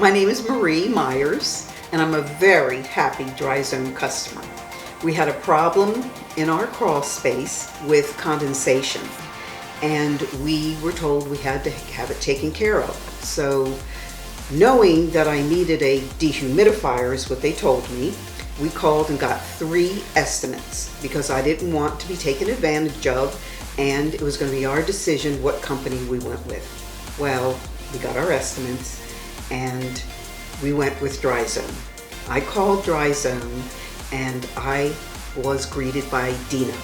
My name is Marie Myers, and I'm a very happy DryZone customer. We had a problem in our crawl space with condensation, and we were told we had to have it taken care of. So, knowing that I needed a dehumidifier is what they told me, we called and got 3 estimates because I didn't want to be taken advantage of, and it was going to be our decision what company we went with. Well, we got our estimates and we went with DryZone. I called DryZone and I was greeted by Dina.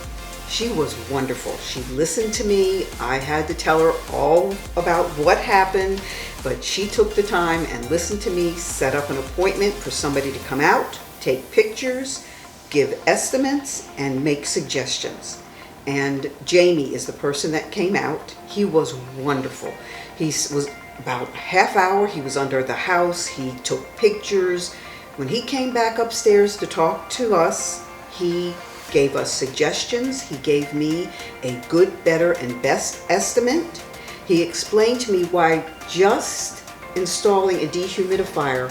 She was wonderful. She listened to me. I had to tell her all about what happened, but she took the time and listened to me, set up an appointment for somebody to come out, take pictures, give estimates, and make suggestions. And Jamie is the person that came out. He was wonderful. He was about a half hour. He was under the house. He took pictures. When he came back upstairs to talk to us, he gave us suggestions. He gave me a good, better, and best estimate. He explained to me why just installing a dehumidifier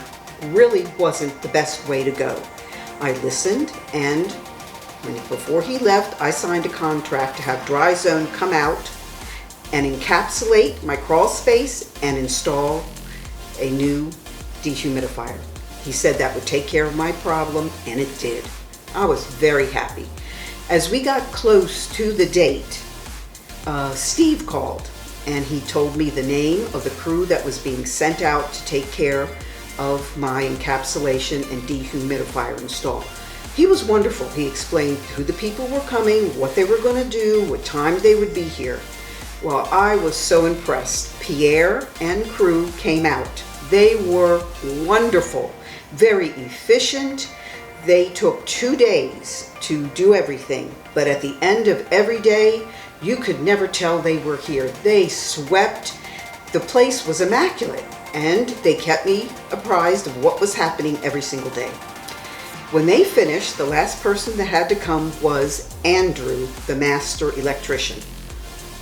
really wasn't the best way to go. I listened, and before he left, I signed a contract to have DryZone come out and encapsulate my crawl space and install a new dehumidifier. He said that would take care of my problem, and it did. I was very happy. As we got close to the date, Steve called, and he told me the name of the crew that was being sent out to take care of my encapsulation and dehumidifier install. He was wonderful. He explained who the people were coming, what they were going to do, what time they would be here. Well, I was so impressed. Pierre and crew came out. They were wonderful, very efficient. They took 2 days to do everything, but at the end of every day, you could never tell they were here. They swept. The place was immaculate, and they kept me apprised of what was happening every single day. When they finished, the last person that had to come was Andrew, the master electrician.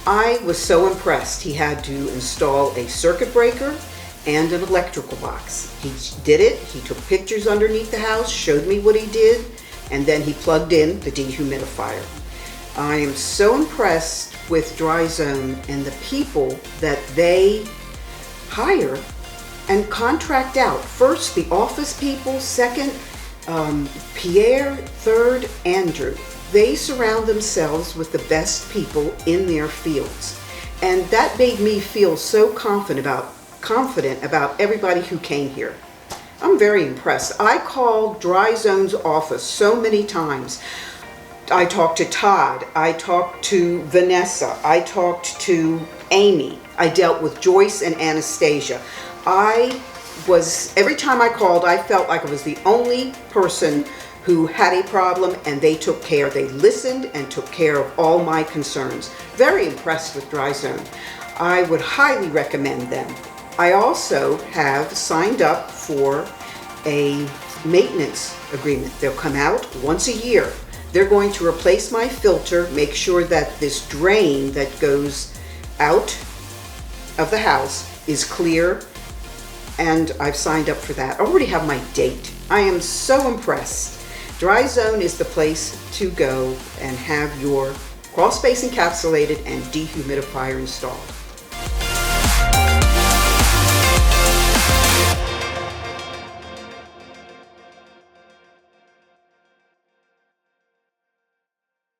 I was so impressed. He had to install a circuit breaker and an electrical box. He did it. He took pictures underneath the house, showed me what he did, and then he plugged in the dehumidifier. I am so impressed with DryZone and the people that they hire and contract out. First, the office people. Second, Pierre. Third, Andrew. They surround themselves with the best people in their fields. And that made me feel so confident about everybody who came here. I'm very impressed. I called DryZone's office so many times. I talked to Todd. I talked to Vanessa. I talked to Amy. I dealt with Joyce and Anastasia. Every time I called, I felt like I was the only person who had a problem, and they took care. They listened and took care of all my concerns. Very impressed with DryZone. I would highly recommend them. I also have signed up for a maintenance agreement. They'll come out once a year. They're going to replace my filter, make sure that this drain that goes out of the house is clear, and I've signed up for that. I already have my date. I am so impressed. DryZone is the place to go and have your crawl space encapsulated and dehumidifier installed.